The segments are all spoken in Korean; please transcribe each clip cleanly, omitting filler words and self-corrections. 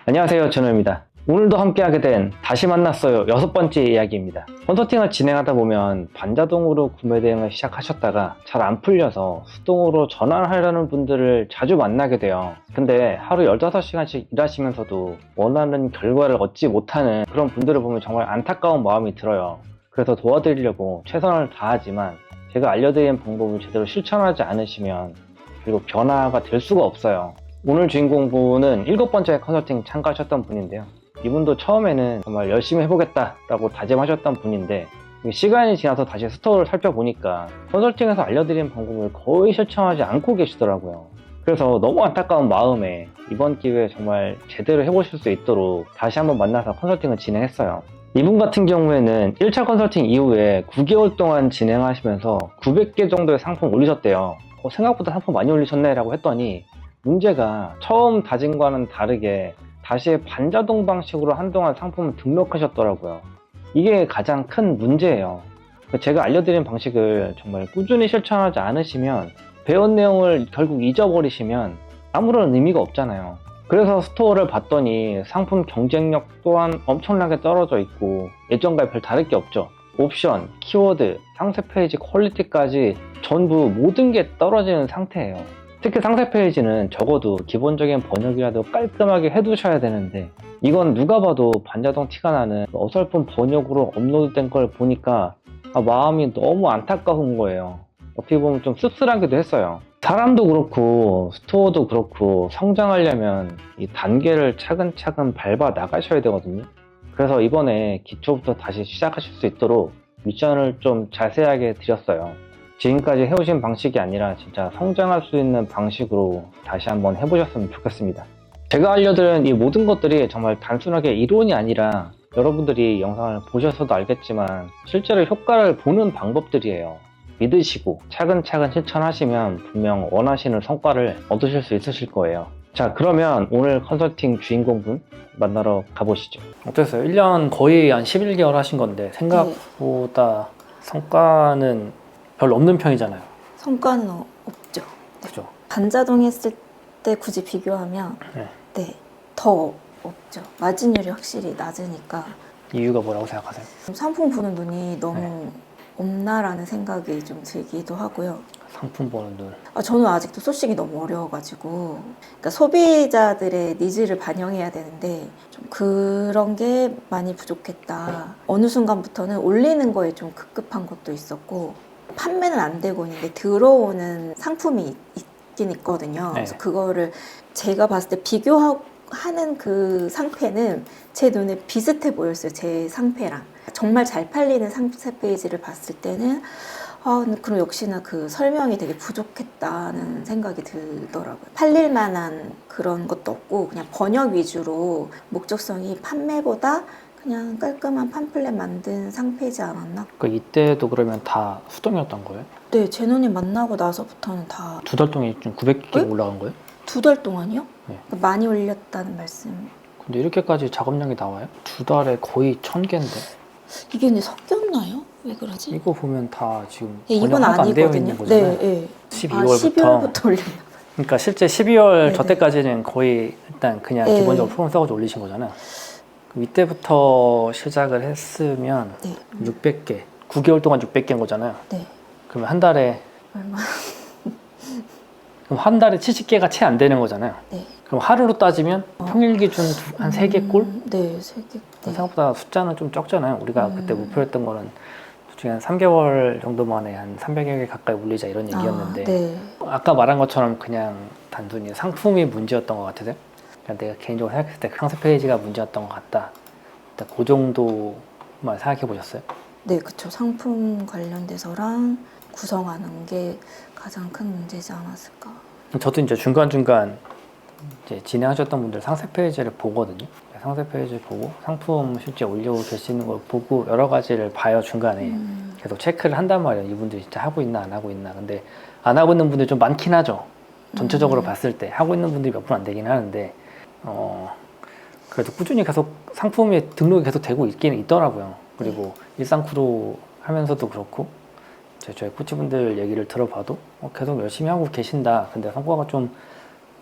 안녕하세요, 준호입니다. 오늘도 함께하게 된 다시 만났어요 6번째 이야기입니다. 컨설팅을 진행하다 보면 반자동으로 구매 대행을 시작하셨다가 잘 안 풀려서 수동으로 전환하려는 분들을 자주 만나게 돼요. 근데 하루 15시간씩 일하시면서도 원하는 결과를 얻지 못하는 그런 분들을 보면 정말 안타까운 마음이 들어요. 그래서 도와드리려고 최선을 다하지만 제가 알려드린 방법을 제대로 실천하지 않으시면 결국 변화가 될 수가 없어요. 오늘 주인공분은 7번째 컨설팅 참가하셨던 분인데요. 이분도 처음에는 정말 열심히 해보겠다라고 다짐하셨던 분인데 시간이 지나서 다시 스토어를 살펴보니까 컨설팅에서 알려드린 방법을 거의 실천하지 않고 계시더라고요. 그래서 너무 안타까운 마음에 이번 기회에 정말 제대로 해보실 수 있도록 다시 한번 만나서 컨설팅을 진행했어요. 이분 같은 경우에는 1차 컨설팅 이후에 9개월 동안 진행하시면서 900개 정도의 상품 올리셨대요. 생각보다 상품 많이 올리셨네 라고 했더니 문제가 처음 다짐과는 다르게 다시 반자동 방식으로 한동안 상품을 등록하셨더라고요. 이게 가장 큰 문제예요. 제가 알려드린 방식을 정말 꾸준히 실천하지 않으시면 배운 내용을 결국 잊어버리시면 아무런 의미가 없잖아요. 그래서 스토어를 봤더니 상품 경쟁력 또한 엄청나게 떨어져 있고 예전과 별 다를 게 없죠. 옵션, 키워드, 상세 페이지 퀄리티까지 전부 모든 게 떨어지는 상태예요. 특히 상세 페이지는 적어도 기본적인 번역이라도 깔끔하게 해두셔야 되는데 이건 누가 봐도 반자동 티가 나는 어설픈 번역으로 업로드된 걸 보니까 마음이 너무 안타까운 거예요. 어떻게 보면 좀 씁쓸하기도 했어요. 사람도 그렇고 스토어도 그렇고 성장하려면 이 단계를 차근차근 밟아 나가셔야 되거든요. 그래서 이번에 기초부터 다시 시작하실 수 있도록 미션을 좀 자세하게 드렸어요. 지금까지 해오신 방식이 아니라 진짜 성장할 수 있는 방식으로 다시 한번 해보셨으면 좋겠습니다. 제가 알려드린 이 모든 것들이 정말 단순하게 이론이 아니라 여러분들이 영상을 보셔서도 알겠지만 실제로 효과를 보는 방법들이에요. 믿으시고 차근차근 실천하시면 분명 원하시는 성과를 얻으실 수 있으실 거예요. 자, 그러면 오늘 컨설팅 주인공분 만나러 가보시죠. 어땠어요? 1년 거의 한 11개월 하신 건데 생각보다 성과는 별로 없는 편이잖아요. 성과는 없죠. 그죠? 반자동 했을 때 굳이 비교하면 더 없죠. 마진율이 확실히 낮으니까. 이유가 뭐라고 생각하세요? 상품 보는 눈이 너무 없나라는 생각이 좀 들기도 하고요. 상품 보는 눈. 저는 아직도 소싱이 너무 어려워가지고, 그러니까 소비자들의 니즈를 반영해야 되는데 좀 그런 게 많이 부족했다. 어느 순간부터는 올리는 거에 좀 급급한 것도 있었고, 판매는 안 되고 있는데 들어오는 상품이 있긴 있거든요. 그래서 그거를 제가 봤을 때 비교하는 그 상패는 제 눈에 비슷해 보였어요. 제 상패랑. 정말 잘 팔리는 상세 페이지를 봤을 때는 그럼 역시나 그 설명이 되게 부족했다는 생각이 들더라고요. 팔릴 만한 그런 것도 없고 그냥 번역 위주로 목적성이 판매보다 그냥 깔끔한 팜플렛 만든 상패이지 않았나? 이때도 그러면 다 수동이었던 거예요? 네, 제노님 만나고 나서부터는 다. 2달 동안 좀 900개 올라간 거예요? 2달 동안이요? 네. 그러니까 많이 올렸다는 말씀. 근데 이렇게까지 작업량이 나와요? 2달에 거의 1000개인데. 이게 근데 섞였나요? 왜 그러지? 이거 보면 다 지금 이건 번역 안 되어 있는 아니거든요. 거잖아요. 네. 12월부터 올렸나? 그러니까 실제 12월 저 네네. 때까지는 거의 일단 그냥 기본적으로 프롬 써가지고 올리신 거잖아요. 그럼 이때부터 시작을 했으면 600개, 9개월 동안 600개인 거잖아요. 네. 그러면 한 달에 얼마? 그럼 한 달에 70개가 채 안 되는 거잖아요. 네. 그럼 하루로 따지면 평일 기준 한 3개 꼴? 네, 3개. 생각보다 숫자는 좀 적잖아요. 우리가 그때 목표했던 거는 솔직히 한 3개월 정도 만에 한 300여 개 가까이 올리자 이런 얘기였는데 아까 말한 것처럼 그냥 단순히 상품이 문제였던 것 같으세요? 그냥 내가 개인적으로 생각했을 때 상세 페이지가 문제였던 것 같다. 일단 그 정도만 생각해 보셨어요? 네, 그쵸. 상품 관련돼서랑 구성하는 게 가장 큰 문제지 않았을까. 저도 이제 중간중간 이제 진행하셨던 분들 상세 페이지를 보거든요. 상세 페이지를 보고 상품 실제 올리고 계시는 걸 보고 여러 가지를 봐요. 중간에 계속 체크를 한단 말이에요. 이분들이 진짜 하고 있나 안 하고 있나. 근데 안 하고 있는 분들이 좀 많긴 하죠. 전체적으로 봤을 때 하고 있는 분들이 몇 분 안 되긴 하는데 그래도 꾸준히 계속 상품이 등록이 계속 되고 있긴 있더라고요. 그리고 일상 크루 하면서도 그렇고 저희 코치분들 얘기를 들어봐도 계속 열심히 하고 계신다. 근데 성과가 좀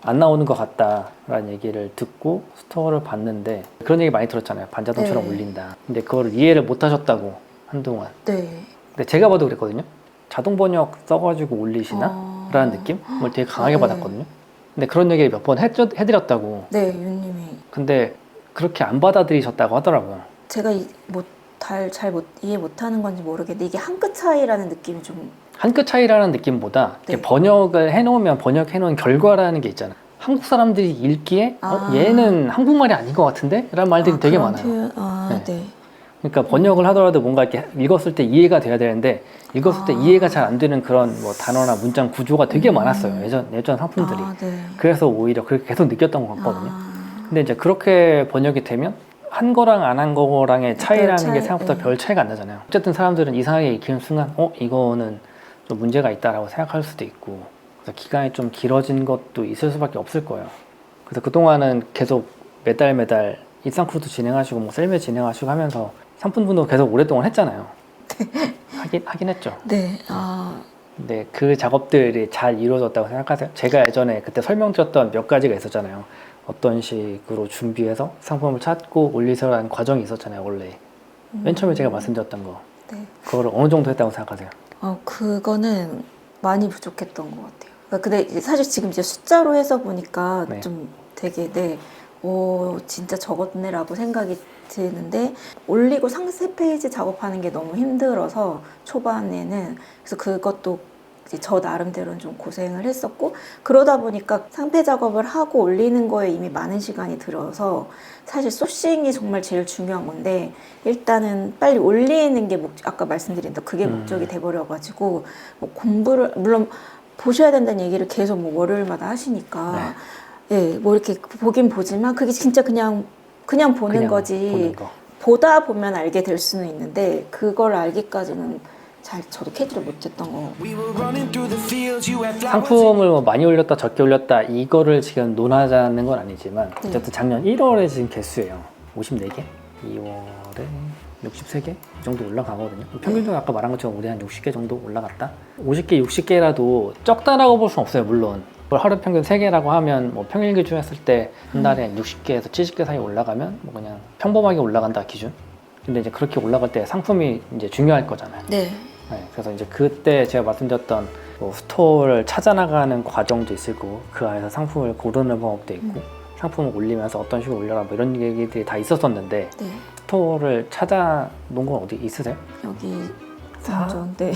안 나오는 것 같다라는 얘기를 듣고 스토어를 봤는데 그런 얘기 많이 들었잖아요. 반자동처럼 네. 울린다. 근데 그걸 이해를 못 하셨다고 한동안. 네. 근데 제가 봐도 그랬거든요. 자동 번역 써가지고 올리시나? 라는 느낌을 되게 강하게 네. 받았거든요. 근데 그런 얘기 몇 번 해드렸다고. 네, 유님이. 근데 그렇게 안 받아들이셨다고 하더라고요. 제가 잘 이해 못하는 건지 모르겠는데 이게 한 끗 차이라는 느낌이 좀. 한 끗 차이라는 느낌보다 네. 이렇게 번역을 해놓으면 번역해놓은 결과라는 게 있잖아요. 한국 사람들이 읽기에 얘는 한국말이 아닌 것 같은데? 라는 말들이 되게 그런 많아요. 표현, 네. 네. 그러니까 번역을 하더라도 뭔가 이렇게 읽었을 때 이해가 돼야 되는데 읽었을 때 이해가 잘 안 되는 그런 뭐 단어나 문장 구조가 되게 많았어요. 예전 상품들이. 네. 그래서 오히려 그렇게 계속 느꼈던 것 같거든요. 아, 근데 이제 그렇게 번역이 되면 한 거랑 안 한 거랑의 차이라는 차이, 게 생각보다 네. 별 차이가 안 나잖아요. 어쨌든 사람들은 이상하게 읽히는 순간 이거는 좀 문제가 있다라고 생각할 수도 있고 그래서 기간이 좀 길어진 것도 있을 수밖에 없을 거예요. 그래서 그동안은 계속 매달 일상크루도 진행하시고 뭐 셀메 진행하시고 하면서 상품분도 계속 오랫동안 했잖아요. 하긴 했죠. 네. 근데 그 작업들이 잘 이루어졌다고 생각하세요? 제가 예전에 그때 설명드렸던 몇 가지가 있었잖아요. 어떤 식으로 준비해서 상품을 찾고 올리서라는 과정이 있었잖아요, 원래. 맨 처음에 제가 말씀드렸던 거. 네. 그거를 어느 정도 했다고 생각하세요? 그거는 많이 부족했던 것 같아요. 근데 이제 사실 지금 이제 숫자로 해서 보니까 네. 좀 되게 진짜 적었네라고 생각이 드는데 올리고 상세 페이지 작업하는 게 너무 힘들어서 초반에는 그래서 그것도 이제 저 나름대로는 좀 고생을 했었고 그러다 보니까 상패 작업을 하고 올리는 거에 이미 많은 시간이 들어서 사실 소싱이 정말 제일 중요한 건데 일단은 빨리 올리는 게 아까 말씀드린 대로 그게 목적이 돼버려가지고 뭐 공부를 물론 보셔야 된다는 얘기를 계속 뭐 월요일마다 하시니까 예, 뭐 이렇게 보긴 보지만 그게 진짜 그냥 보는 거지 보는 거. 보다 보면 알게 될 수는 있는데 그걸 알기까지는 잘 저도 캐치를 못했던 거. 상품을 뭐 많이 올렸다 적게 올렸다 이거를 지금 논하자는 건 아니지만 네. 어쨌든 작년 1월에 지금 개수예요. 54개, 2월에 63개 이 정도 올라가거든요. 평균적으로 아까 말한 것처럼 우리 한 60개 정도 올라갔다. 50개, 60개라도 적다라고 볼 수는 없어요. 물론 하루 평균 3개라고 하면 뭐 평일 기준 했을 때 한 달에 60개에서 70개 사이 올라가면 뭐 그냥 평범하게 올라간다 기준. 근데 이제 그렇게 올라갈 때 상품이 이제 중요할 거잖아요. 네. 네, 그래서 이제 그때 제가 말씀드렸던 뭐 스토어를 찾아나가는 과정도 있을 거고 그 안에서 상품을 고르는 방법도 있고 상품을 올리면서 어떤 식으로 올려라 뭐 이런 얘기들이 다 있었었는데 네. 스토어를 찾아놓은 건 어디 있으세요? 여기 완전 네.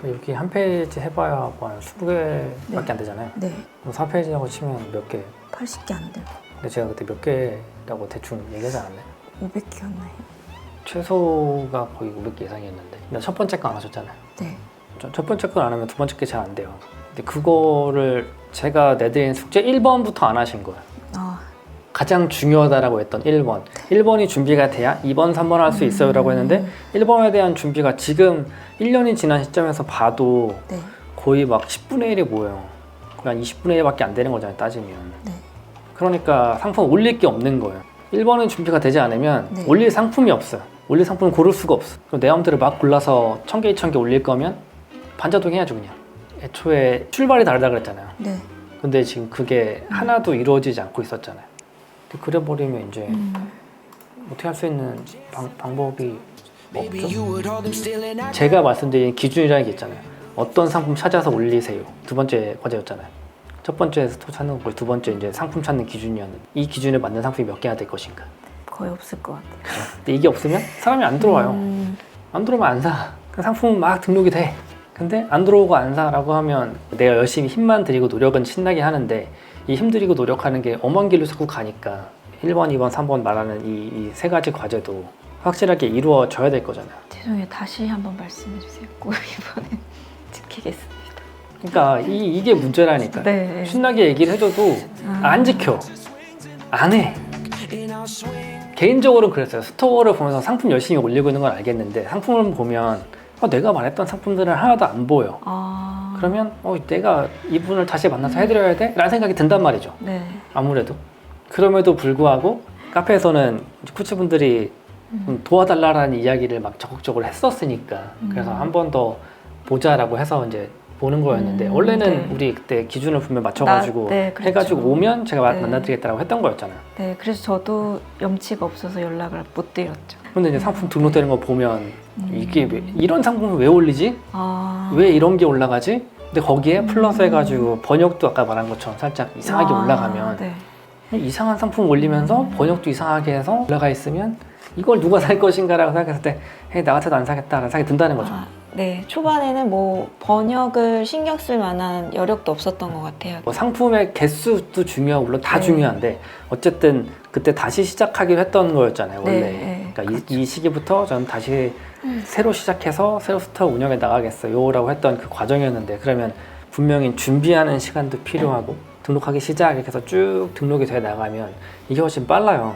여기 한 페이지 해봐야 뭐 한 20개밖에 안 되잖아요. 네. 4페이지라고 치면 몇 개? 80개 안 되고 근데 제가 그때 몇 개라고 대충 얘기하지 않았나요? 500개였나요? 최소가 거의 500개 이상이었는데 근데 첫 번째 거 안 하셨잖아요. 네. 첫 번째 걸 안 하면 두 번째 게 잘 안 돼요. 근데 그거를 제가 내드린 숙제 1번부터 안 하신 거예요. 가장 중요하다라고 했던 1번. 1번이 준비가 돼야 2번, 3번 할 수 있어요 라고 했는데 1번에 대한 준비가 지금 1년이 지난 시점에서 봐도 네. 거의 막 10분의 1이 뭐예요. 거의 한 20분의 1밖에 안 되는 거잖아요, 따지면. 네. 그러니까 상품 올릴 게 없는 거예요. 1번은 준비가 되지 않으면 네. 올릴 상품이 없어요. 올릴 상품을 고를 수가 없어. 그럼 내 마음대로 막 골라서 1000개, 2000개 올릴 거면 반자동 해야죠, 그냥. 애초에 출발이 다르다 그랬잖아요. 네. 근데 지금 그게 하나도 이루어지지 않고 있었잖아요. 근데 그래버리면 이제 어떻게 할 수 있는 방법이 없죠? 제가 말씀드린 기준이라는 게 있잖아요. 어떤 상품 찾아서 올리세요. 두 번째 과제였잖아요. 첫 번째 스토어 찾는 거고 두 번째 이제 상품 찾는 기준이었는데 이 기준에 맞는 상품이 몇 개나 될 것인가. 거의 없을 것 같아요. 근데 이게 없으면 사람이 안 들어와요. 안 들어오면 안 사. 그 상품은 막 등록이 돼. 근데 안 들어오고 안 사라고 하면 내가 열심히 힘만 들이고 노력은 신나게 하는데 이 힘들이고 노력하는 게 엄한 길로 자꾸 가니까 1번, 2번, 3번 말하는 이 세 가지 과제도 확실하게 이루어져야 될 거잖아요. 죄송해요. 다시 한번 말씀해 주세요. 꼭 이번엔 지키겠습니다. 그러니까 이게 문제라니까. 네. 신나게 얘기를 해줘도 안 지켜. 안 해. 개인적으로는 그랬어요. 스토어를 보면서 상품 열심히 올리고 있는 건 알겠는데 상품을 보면 내가 말했던 상품들은 하나도 안 보여. 그러면 내가 이분을 다시 만나서 해드려야 돼? 라는 생각이 든단 말이죠. 네. 아무래도. 그럼에도 불구하고 카페에서는 코치분들이 도와달라는 이야기를 막 적극적으로 했었으니까 그래서 한 번 더 보자라고 해서 이제 보는 거였는데 원래는 네. 우리 그때 기준을 분명 맞춰가지고 네, 그렇죠. 해가지고 오면 제가 네. 만나드리겠다라고 했던 거였잖아요. 네, 그래서 저도 염치가 없어서 연락을 못 드렸죠. 근데 이제 상품 등록되는 거 보면 이게 왜, 음. 이런 상품을 왜 올리지? 아. 왜 이런 게 올라가지? 근데 거기에 플러스 해가지고 번역도 아까 말한 것처럼 살짝 이상하게 올라가면 네. 이상한 상품 올리면서 번역도 이상하게 해서 올라가 있으면 이걸 누가 살 것인가라고 생각했을 때 헤이, 나 같아도 안 사겠다라는 생각이 든다는 거죠. 네, 초반에는 뭐 번역을 신경 쓸 만한 여력도 없었던 것 같아요. 뭐 상품의 개수도 중요하고 물론 다 네. 중요한데 어쨌든 그때 다시 시작하기로 했던 거였잖아요 원래. 네, 그러니까 그렇죠. 이 시기부터 저는 다시 새로 시작해서 새로 스토어 운영에 나가겠어요라고 했던 그 과정이었는데 그러면 분명히 준비하는 시간도 필요하고 등록하기 시작 이렇게 해서 쭉 등록이 돼 나가면 이게 훨씬 빨라요.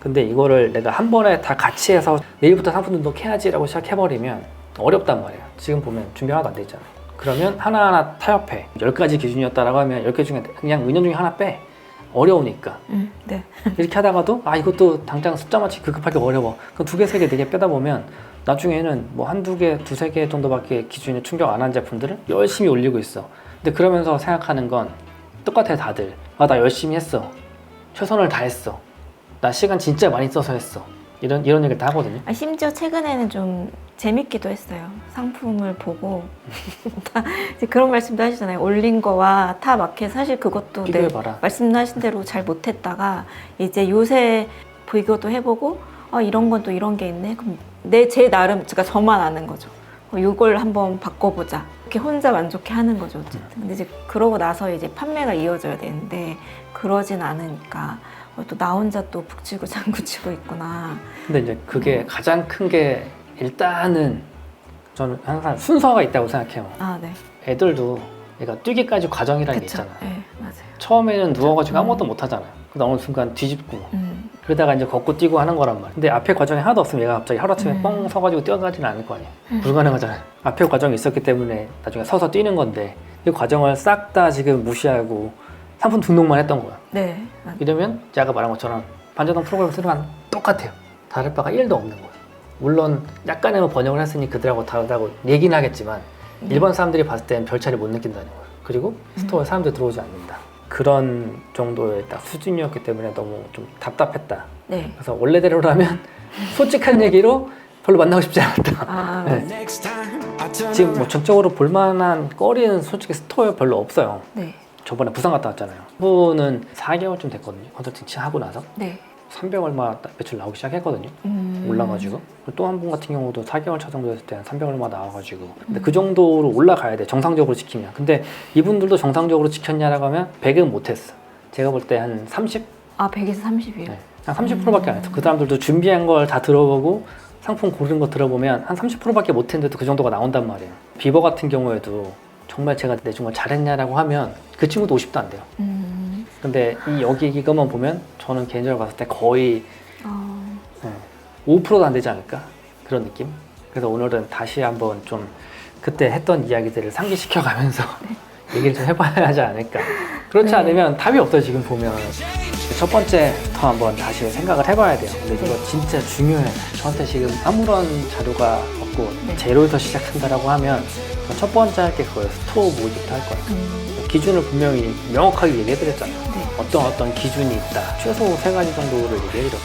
근데 이거를 내가 한 번에 다 같이 해서 내일부터 상품 등록해야지라고 시작해버리면 어렵단 말이에요. 지금 보면 준비 하나도 안 돼 있잖아요. 그러면 하나하나 타협해. 10가지 기준이었다라고 하면 10개 중에 그냥 은연 중에 하나 빼. 어려우니까. 네. 이렇게 하다가도 이것도 당장 숫자 맞추기 급하게 어려워. 그럼 2개, 3개, 4개 빼다 보면 나중에는 뭐 한두 개, 두세 개 정도밖에 기준에 충족 안 한 제품들을 열심히 올리고 있어. 근데 그러면서 생각하는 건 똑같아요, 다들. 나 열심히 했어. 최선을 다했어. 나 시간 진짜 많이 써서 했어. 이런 얘기를 다 하거든요. 심지어 최근에는 좀 재밌기도 했어요. 상품을 보고 다 이제 그런 말씀도 하시잖아요. 올린 거와 타 마켓 사실 그것도 비교해봐라. 말씀하신 대로 잘 못했다가 이제 요새 비교도 해보고 이런 건 또 이런 게 있네. 그럼 제 나름 제가 저만 아는 거죠. 이걸 한번 바꿔보자. 이렇게 혼자 만족해 하는 거죠. 어쨌든. 근데 이제 그러고 나서 이제 판매가 이어져야 되는데 그러진 않으니까 또 나 혼자 또 북치고 장구치고 있구나. 근데 이제 그게 가장 큰 게 일단은 저는 항상 순서가 있다고 생각해요. 네. 애들도 얘가 뛰기까지 과정이라는 게 그쵸. 있잖아. 네, 맞아요. 처음에는 누워가지고 아무것도 못 하잖아요. 그러다 어느 순간 뒤집고 그러다가 이제 걷고 뛰고 하는 거란 말이야. 근데 앞에 과정이 하나도 없으면 얘가 갑자기 하루아침에 뻥 서가지고 뛰어가지는 않을 거 아니야. 불가능하잖아요. 앞에 과정이 있었기 때문에 나중에 서서 뛰는 건데 이 과정을 싹 다 지금 무시하고 상품 등록만 했던 거야. 네. 이러면 제가 말한 것처럼 반자동 프로그램 쓰는 똑같아요. 다를 바가 1도 없는 거예요. 물론 약간의 뭐 번역을 했으니 그들하고 다르다고 얘기는 하겠지만 일반 사람들이 봤을 땐 별 차이를 못 느낀다는 거예요. 그리고 스토어에 사람들이 들어오지 않는다. 그런 정도의 딱 수준이었기 때문에 너무 좀 답답했다. 네. 그래서 원래대로라면 솔직한 얘기로 별로 만나고 싶지 않았다. 네. 지금 뭐 전적으로 볼만한 거리는 솔직히 스토어에 별로 없어요. 네. 저번에 부산 갔다 왔잖아요. 분은 4개월쯤 됐거든요. 컨설팅 하고 나서 네. 300 얼마 매출 나오기 시작했거든요. 올라가지고 또 한 분 같은 경우도 4개월 차 정도 됐을 때 한 300 얼마 나와가지고 근데 그 정도로 올라가야 돼. 정상적으로 지키면. 근데 이분들도 정상적으로 지켰냐라고 하면 100은 못했어. 제가 볼 때 한 30? 100에서 30이요? 네. 한 30%밖에 안 했어. 그 사람들도 준비한 걸 다 들어보고 상품 고른 거 들어보면 한 30%밖에 못했는데도 그 정도가 나온단 말이에요. 비버 같은 경우에도 정말 제가 내준 걸 잘했냐라고 하면 그 친구도 50도 안 돼요. 근데 여기 이것만 보면 저는 개인적으로 봤을 때 거의 5%도 안 되지 않을까? 그런 느낌? 그래서 오늘은 다시 한번 좀 그때 했던 이야기들을 상기시켜 가면서 얘기를 좀 해봐야 하지 않을까. 그렇지 네. 않으면 답이 없어요. 지금 보면 첫 번째부터 한번 다시 생각을 해봐야 돼요. 근데 이거 진짜 중요해요. 저한테 지금 아무런 자료가 없고 제로에서 시작한다라고 하면 첫 번째 할 게 그거예요. 스토어 모의부터 할 거예요. 기준을 분명히 명확하게 얘기해드렸잖아요. 어떤 기준이 있다. 최소 3가지 정도를 얘기해드렸고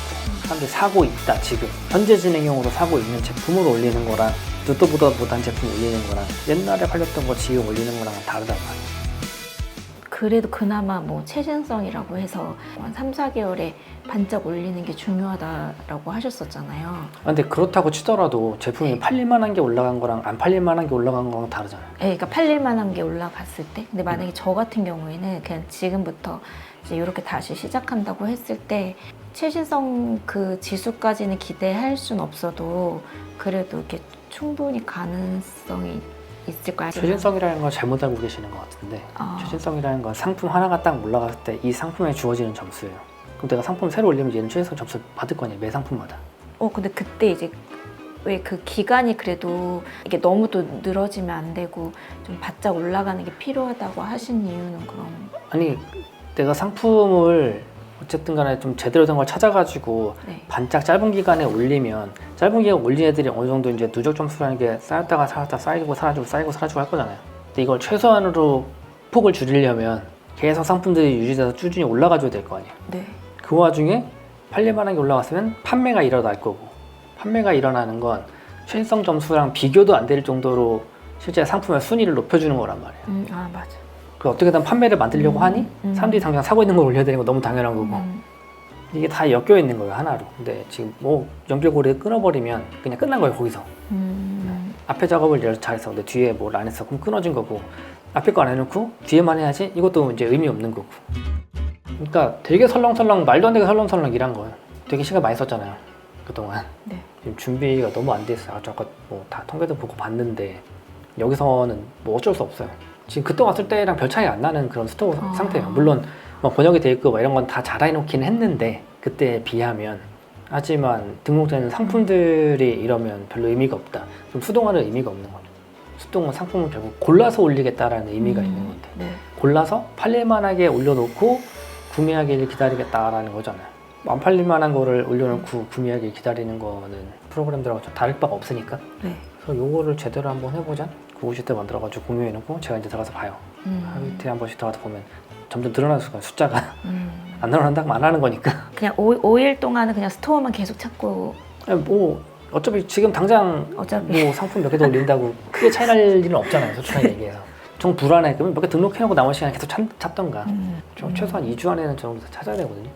사람들이 사고 있다. 지금 현재 진행형으로 사고 있는 제품을 올리는 거랑 듣도 보다 못한 제품 올리는 거랑 옛날에 팔렸던 거 지금 올리는 거랑 다르단 말이에요. 그래도 그나마 뭐 최신성이라고 해서 한 3, 4개월에 반짝 올리는 게 중요하다라고 하셨었잖아요. 근데 그렇다고 치더라도 제품이 팔릴만한 게 올라간 거랑 안 팔릴만한 게 올라간 거랑 다르잖아요. 네, 그러니까 팔릴만한 게 올라갔을 때 근데 만약에 저 같은 경우에는 그냥 지금부터 이제 이렇게 다시 시작한다고 했을 때 최신성 그 지수까지는 기대할 순 없어도 그래도 이렇게 충분히 가능성이 있을 거야. 최신성이라는 걸 잘못 알고 계시는 것 같은데 최신성이라는 건 상품 하나가 딱 올라갔을 때 이 상품에 주어지는 점수예요. 그럼 내가 상품 새로 올리면 얘는 최신성 점수를 받을 거 아니에요. 매 상품마다. 근데 그때 이제 왜 그 기간이 그래도 이게 너무 또 늘어지면 안 되고 좀 바짝 올라가는 게 필요하다고 하신 이유는 그럼? 아니 내가 상품을 어쨌든 간에 좀 제대로 된 걸 찾아가지고 반짝 짧은 기간에 올리면 짧은 기간에 올린 애들이 어느 정도 이제 누적 점수라는 게 쌓였다가 쌓였다 쌓이고 사라지고 쌓이고 사라지고 할 거잖아요. 근데 이걸 최소한으로 폭을 줄이려면 계속 상품들이 유지돼서 꾸준히 올라가줘야 될 거 아니야. 네. 그 와중에 팔릴만한 게 올라갔으면 판매가 일어날 거고, 판매가 일어나는 건 최신성 점수랑 비교도 안 될 정도로 실제 상품의 순위를 높여주는 거란 말이야. 아 맞아. 그 어떻게든 판매를 만들려고 하니 사람들이 당장 사고 있는 걸 올려야 되는 거 너무 당연한 거고, 이게 다 엮여 있는 거예요, 하나로. 근데 지금 뭐 연결고리 끊어버리면 그냥 끝난 거예요, 거기서. 앞에 작업을 잘했어. 근데 뒤에 뭘 안 했어. 그럼 끊어진 거고, 앞에 거 안 해놓고 뒤에만 해야지. 이것도 이제 의미 없는 거고. 그러니까 되게 설렁설렁, 말도 안 되게 설렁설렁 일한 거예요. 되게 시간 많이 썼잖아요, 그동안. 네. 지금 준비가 너무 안 돼 있어요. 아까 뭐 다 통계도 보고 봤는데 여기서는 뭐 어쩔 수 없어요. 지금 그때 왔을 때랑 별 차이 안 나는 그런 스토어 상태예요. 물론 뭐 번역이 돼 있고 뭐 이런 건 다 잘 해놓긴 했는데 그때에 비하면. 하지만 등록되는 상품들이 이러면 별로 의미가 없다. 좀 수동화는 의미가 없는 거죠. 수동화 상품은 결국 골라서 올리겠다라는 의미가 있는 건데, 네. 골라서 팔릴만하게 올려놓고 구매하기를 기다리겠다라는 거잖아요. 안 팔릴만한 거를 올려놓고 구매하기를 기다리는 거는 프로그램들하고 좀 다를 바가 없으니까. 네. 그래서 요거를 제대로 한번 해보자. 구글 때 만들어가지고 구매해놓고 제가 이제 들어가서 봐요. 하루 이틀에 한 번씩 들어가서 보면 점점 늘어나는 순간 숫자가 안 늘어난다고 안 하는 거니까. 그냥 5일 동안은 그냥 스토어만 계속 찾고. 뭐 어차피 지금 당장 어차피. 뭐 상품 몇 개 더 올린다고 크게 차이 날 일은 없잖아요, 솔직하게 얘기해서. 정 불안해. 그러면 몇 개 등록해놓고 남은 시간에 계속 찾던가. 최소한 2주 안에는 저 정도 찾아야 되거든요.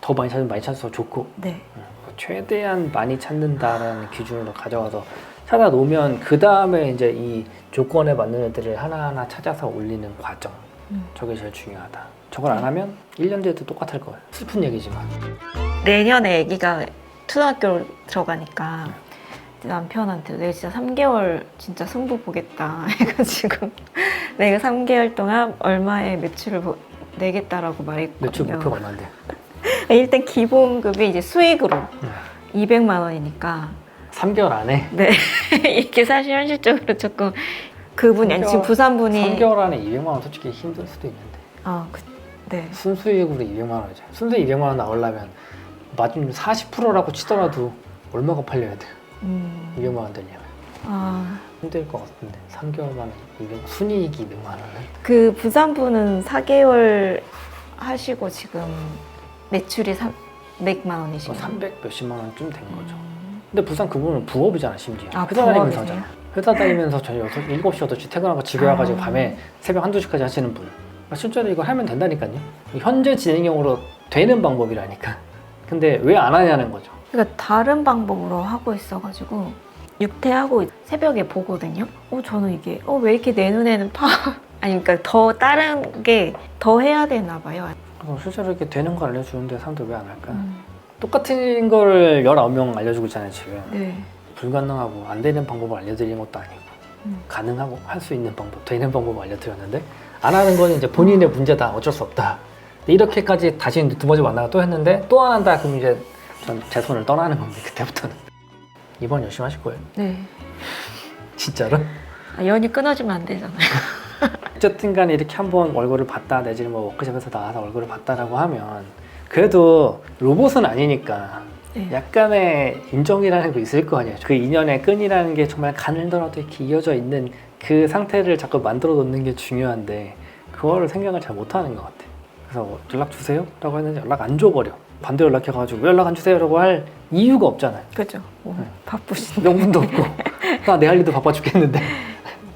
더 많이 찾으면 많이 찾아서 좋고, 네. 최대한 많이 찾는다라는 기준으로 가져와서 찾아 놓으면 그 다음에 이제 이 조건에 맞는 애들을 하나하나 찾아서 올리는 과정, 저게 제일 중요하다. 저걸 안 하면 1년 뒤에도 똑같을 거예요. 슬픈 얘기지만. 내년에 아기가 초등학교 들어가니까 남편한테 내가 진짜 3개월 진짜 승부 보겠다 해가지고 내가 3개월 동안 얼마의 매출을 내겠다라고 말했거든요. 매출 목표가 얼마인데? 일단 기본급이 이제 수익으로 200만 원이니까 3개월 안에? 네. 이게 사실 현실적으로 조금 그분이 아니 지금 부산분이 3개월 안에 200만 원 솔직히 힘들 수도 있는데. 네. 순수익으로 200만 원이죠. 순수익 200만 원 나오려면 마진 40%라고 치더라도 얼마가 팔려야 돼요? 200만 원 되려면. 힘들 것 같은데 3개월 만에 200, 순이익이 200만 원은? 그 부산분은 4개월 하시고 지금 매출이 300만 원이시고 300 몇십만 원쯤 된 거죠. 근데 부산 그분은 부업이잖아, 심지어. 아, 회사 다니면서 부업이세요? 하잖아. 회사 다니면서 저녁 7시, 8시 집에 집에 와가지고 밤에 새벽 1, 2시까지 하시는 분. 실제로 이걸 하면 된다니까요. 현재 진행형으로 되는 방법이라니까. 근데 왜 안 하냐는 거죠. 그러니까 다른 방법으로 하고 있어가지고 육퇴하고 새벽에 보거든요. 저는 이게 왜 이렇게 내 눈에는 아니 그러니까 더 다른 게 더 해야 되나 봐요. 실제로 이렇게 되는 걸 알려주는데 사람들 왜 안 할까? 똑같은 거를 19명 알려주고 있잖아요, 지금. 네. 불가능하고 안 되는 방법을 알려드리는 것도 아니고 가능하고 할 수 있는 방법, 되는 방법을 알려드렸는데 안 하는 거는 이제 본인의 문제다, 어쩔 수 없다. 근데 이렇게까지 다시 두 번째 만나가 또 했는데 또 안 한다, 그럼 이제 전 제 손을 떠나는 겁니다, 그때부터는. 이번 열심히 하실 거예요? 네. 진짜로? 연이 끊어지면 안 되잖아요. 어쨌든 간에 이렇게 한번 얼굴을 봤다, 내지는 뭐 워크숍에서 나와서 얼굴을 봤다라고 하면 그래도 로봇은 아니니까 네. 약간의 인정이라는 게 있을 거 아니에요. 그 인연의 끈이라는 게 정말 가늘더라도 이렇게 이어져 있는 그 상태를 자꾸 만들어 놓는 게 중요한데 그거를 생각을 잘 못하는 것 같아요. 그래서 연락 주세요 라고 했는데 연락 안 줘버려. 반대 연락해가지고 왜 연락 안 주세요 라고 할 이유가 없잖아요. 그죠. 바쁘신데. 명분도 없고 나 내 할 일도 바빠 죽겠는데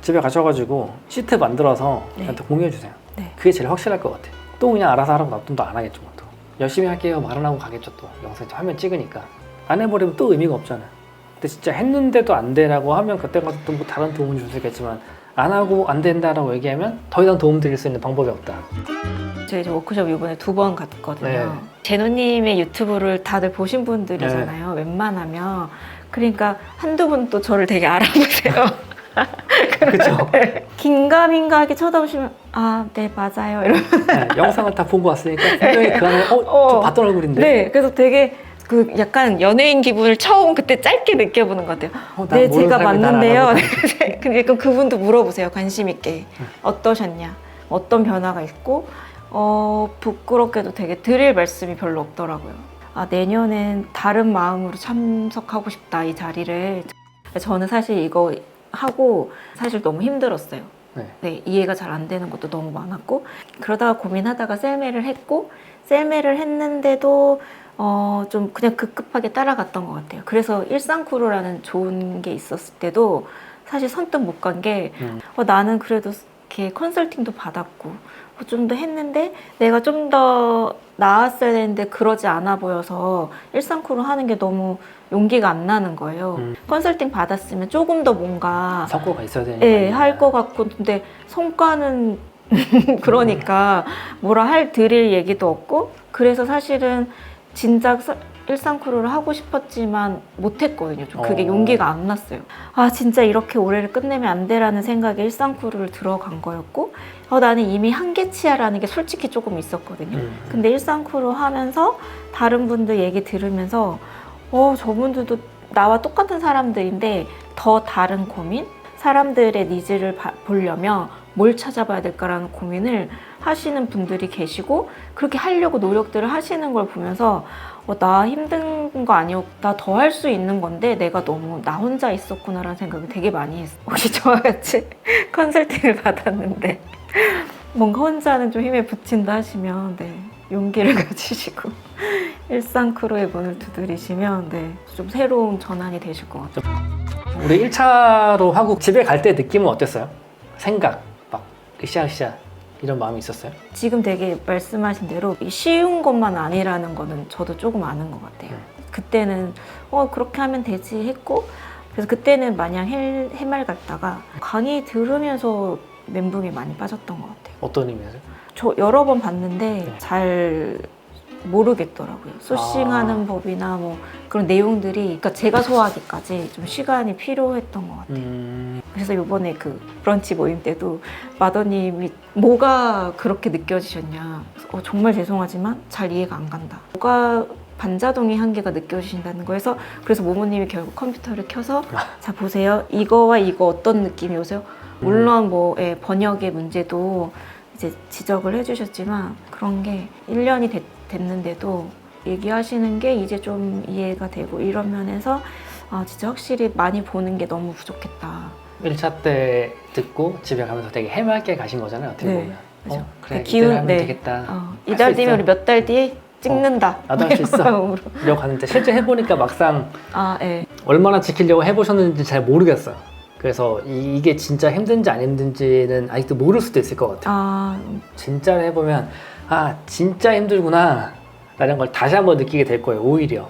집에 가셔가지고 시트 만들어서 네. 저한테 공유해주세요. 네. 그게 제일 확실할 것 같아요. 또 그냥 알아서 하라고 놔두면 또 안 하겠죠. 또 열심히 할게요 말은 하고 가겠죠. 또 영상 화면 찍으니까 안 해버리면 또 의미가 없잖아요. 근데 진짜 했는데도 안 되라고 하면 그때 가서 또 뭐 다른 도움을 줄 수 있겠지만 안 하고 안 된다라고 얘기하면 더 이상 도움 드릴 수 있는 방법이 없다. 저희 이제 워크숍 이번에 2번 갔거든요. 네. 제노님의 유튜브를 다들 보신 분들이잖아요. 웬만하면. 그러니까 한두 분 또 저를 되게 알아보세요. 그렇죠. 긴가민가 하게 쳐다보시면 네 맞아요 이러면 네, 영상을 다 보고 왔으니까 분명히 그 안에 좀 봤던 얼굴인데 네 그래서 되게 그 약간 연예인 기분을 처음 그때 짧게 느껴보는 것 같아요. 난 네 모르는 제가 사람이 날 맞는데요. 알아보고. 근데 약간 그분도 물어보세요. 관심 있게 어떠셨냐 어떤 변화가 있고 부끄럽게도 되게 드릴 말씀이 별로 없더라고요. 내년엔 다른 마음으로 참석하고 싶다 이 자리를. 저는 사실 이거 하고 사실 너무 힘들었어요. 네, 이해가 잘 안 되는 것도 너무 많았고 그러다가 고민하다가 셀메를 했고 셀메를 했는데도 좀 그냥 급급하게 따라갔던 것 같아요. 그래서 일상쿠루라는 좋은 게 있었을 때도 사실 선뜻 못 간 게 나는 그래도 이렇게 컨설팅도 받았고 좀 더 했는데 내가 좀 더 나았어야 되는데 그러지 않아 보여서 일상쿠루 하는 게 너무 용기가 안 나는 거예요. 컨설팅 받았으면 조금 더 뭔가 성과가 있어야 되는 거 네, 아니냐. 할 것 같고 근데 성과는 그러니까 뭐라 드릴 얘기도 없고 그래서 사실은 진작 일상쿠루를 하고 싶었지만 못했거든요. 좀 그게 용기가 안 났어요. 아 진짜 이렇게 올해를 끝내면 안 돼라는 생각에 일상쿠루를 들어간 거였고 나는 이미 한계치야라는 게 솔직히 조금 있었거든요. 근데 일상쿠루 하면서 다른 분들 얘기 들으면서 저분들도 나와 똑같은 사람들인데 더 다른 고민? 사람들의 니즈를 보려면 뭘 찾아봐야 될까라는 고민을 하시는 분들이 계시고 그렇게 하려고 노력들을 하시는 걸 보면서 나 힘든 거 아니었고 나 더 할 수 있는 건데 내가 너무 나 혼자 있었구나라는 생각을 되게 많이 했어요. 혹시 저와 같이 컨설팅을 받았는데 뭔가 혼자는 좀 힘에 부친다 하시면 네, 용기를 가지시고 일상쿠루의 문을 두드리시면 네, 좀 새로운 전환이 되실 것 같아요. 우리 1차로 하고 집에 갈 때 느낌은 어땠어요? 생각, 막 으쌰으쌰 이런 마음이 있었어요? 지금 되게 말씀하신 대로 쉬운 것만 아니라는 거는 저도 조금 아는 것 같아요. 그때는 그렇게 하면 되지 했고 그래서 그때는 마냥 해맑았다가 강의 들으면서 멘붕에 많이 빠졌던 것 같아요. 어떤 의미에서요? 저 여러 번 봤는데 잘 모르겠더라고요. 소싱하는 법이나 뭐 그런 내용들이 그러니까 제가 소화하기까지 좀 시간이 필요했던 것 같아요. 그래서 이번에 그 브런치 모임 때도 마더님이 뭐가 그렇게 느껴지셨냐. 정말 죄송하지만 잘 이해가 안 간다. 뭐가 반자동의 한계가 느껴지신다는 거에서 그래서 모모님이 결국 컴퓨터를 켜서 자 보세요. 이거와 이거 어떤 느낌이 오세요? 물론 뭐 번역의 문제도 이제 지적을 해주셨지만 그런 게 1년이 됐는데도 얘기하시는 게 이제 좀 이해가 되고 이런 면에서 진짜 확실히 많이 보는 게 너무 부족했다. 1차 때 듣고 집에 가면서 되게 해맑게 가신 거잖아요. 어떻게 네, 보면. 그죠. 그래 기운, 이대로 하면 네. 되겠다. 이달 뒤면 우리 몇 달 뒤에 찍는다. 나도 할 수 있어. 이러고 가는데 실제 해보니까 막상 네. 얼마나 지키려고 해보셨는지 잘 모르겠어요. 그래서 이게 진짜 힘든지 안 힘든지는 아직도 모를 수도 있을 것 같아요. 진짜로 해보면 진짜 힘들구나 라는 걸 다시 한번 느끼게 될 거예요. 오히려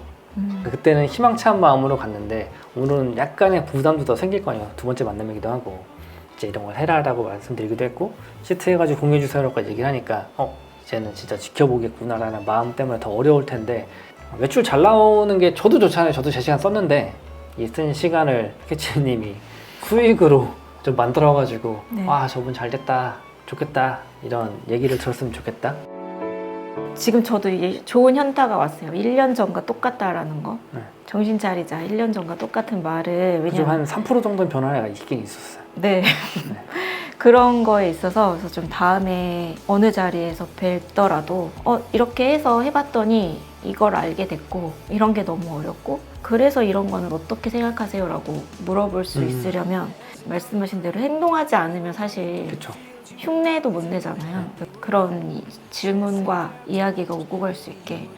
그때는 희망찬 마음으로 갔는데 오늘은 약간의 부담도 더 생길 거 아니에요. 두 번째 만남이기도 하고 이제 이런 걸 해라라고 말씀드리기도 했고 시트해가지고 공유해주세요라고 얘기를 하니까 이제는 진짜 지켜보겠구나 라는 마음 때문에 더 어려울 텐데 매출 잘 나오는 게 저도 좋잖아요. 저도 제 시간 썼는데 이 쓴 시간을 캐치님이 수익으로 좀 만들어가지고 네. 저분 잘 됐다 좋겠다 이런 얘기를 들었으면 좋겠다. 지금 저도 이게 좋은 현타가 왔어요. 1년 전과 똑같다라는 거. 네. 정신 차리자. 1년 전과 똑같은 말을 좀 한 3% 정도는 변화가 있긴 있었어요. 네. 그런 거에 있어서 그래서 좀 다음에 어느 자리에서 뵙더라도 이렇게 해서 해봤더니 이걸 알게 됐고 이런 게 너무 어렵고 그래서 이런 거는 어떻게 생각하세요? 라고 물어볼 수 있으려면 말씀하신 대로 행동하지 않으면 사실 그렇죠. 흉내도 못 내잖아요. 그런 질문과 이야기가 오고 갈 수 있게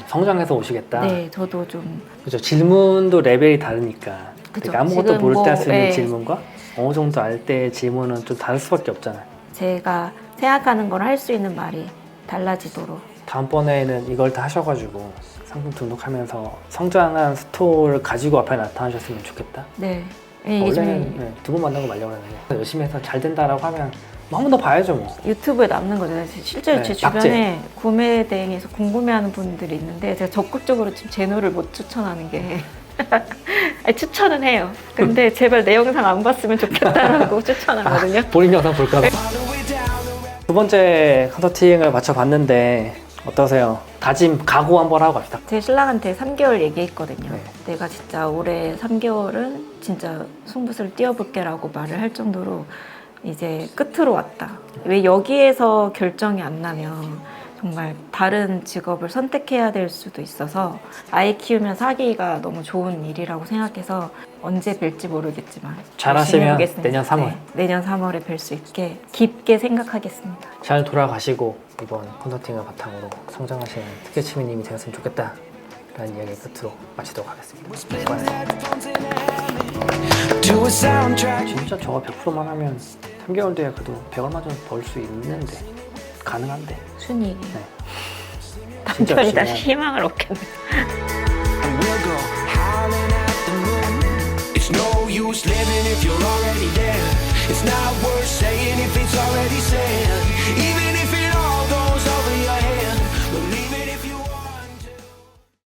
성장해서 오시겠다. 네, 저도 좀 그렇죠. 질문도 레벨이 다르니까 그쵸. 그러니까 아무것도 지금 모를 때 할 수 있는 네. 질문과 어느 정도 알 때의 질문은 좀 다를 수밖에 없잖아요. 제가 생각하는 걸 할 수 있는 말이 달라지도록 다음번에는 이걸 다 하셔가지고 상품 등록하면서 성장한 스토어를 가지고 앞에 나타나셨으면 좋겠다. 네. 이게 좀 원래는 두 번 만나고 말려고 했는데 열심히 해서 잘 된다라고 하면 한 번 더 봐야죠 뭐. 유튜브에 남는 거잖아요. 실제로 네, 제 주변에 구매 대행에서 궁금해하는 분들이 있는데 제가 적극적으로 지금 제노를 못 추천하는 게 아니, 추천은 해요. 근데 제발 내 영상 안 봤으면 좋겠다라고 추천하거든요. 본인 영상 볼까 봐. 두 번째 컨설팅을 마쳐봤는데 어떠세요? 다짐, 각오 한번 하고 갑시다. 제 신랑한테 3개월 얘기했거든요. 네. 내가 진짜 올해 3개월은 진짜 승부수를 띄워볼게 라고 말을 할 정도로 이제 끝으로 왔다. 왜 여기에서 결정이 안 나면 정말 다른 직업을 선택해야 될 수도 있어서 아이 키우면서 하기가 너무 좋은 일이라고 생각해서 언제 뵐지 모르겠지만 잘하시면 열심히 해보겠습니다. 내년 3월. 네, 내년 3월에 뵐 수 있게 깊게 생각하겠습니다. 잘 돌아가시고 이번 컨설팅을 바탕으로 성장하시는 특혜치미님이 되었으면 좋겠다 라는 이야기 끝으로 마치도록 하겠습니다. 수고하셨습니다. 진짜 저거 100%만 하면 3개월 뒤에 그래도 100얼마 정도 벌 수 있는데 가능한데 순이익이 네. 남편이 다시 열심히 희망을 얻겠네. and we'll go howling at the moon. It's no use living if you're already there. It's not worth saying if it's already said. Even